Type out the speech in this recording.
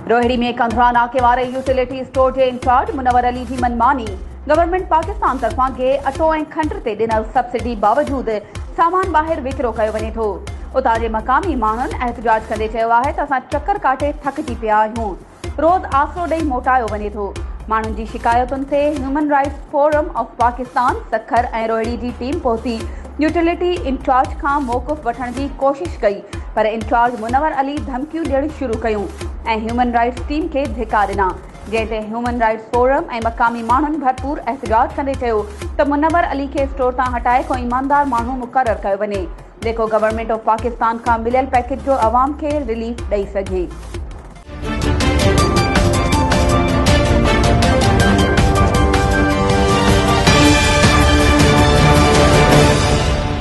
रोहिड़ी में कंधरा नाके वारे यूटिलिटी स्टोर के इंचार्ज मुनवर अली की मनमानी। गवर्नमेंट पाकिस्तान तरफां गे अटो ऐं खंड ते ॾिनल सब्सिडी बावजूद सामान ॿाहिरि विकिरो कयो वञे थो। उतां जे मक़ामी माण्हुनि एहतजाज कंदे चयो आहे त असां चकर काटे थकिजी पिया आहियूं। रोज़ आसरो ॾेई मोटायो वञे थो। माण्हुनि जी शिकायतुनि ते human rights forum of Pakistan Sukkur ऐं रोहिड़ी जी टीम पहुती यूटिलिटी इंचार्ज खां मौक़ुफ़ वठण जी कोशिश कई, पर इंचार्ज मुनवर अली धमकियूं ॾियण शुरू कयूं ऐं ह्यूमन राइट्स टीम खे धिका ॾिना, जंहिं ते ह्यूमन राइट्स फोरम ऐं मक़ामी माण्हुनि भरपूर एहतजाज कंदे चयो त मुनवर अली खे स्टोर तां हटाए को ईमानदार माण्हू मुक़ररु कयो वञे, जेको गवर्नमेंट ऑफ पाकिस्तान खां मिलियल पैकेज जो अवाम खे रिलीफ ॾेई सघे।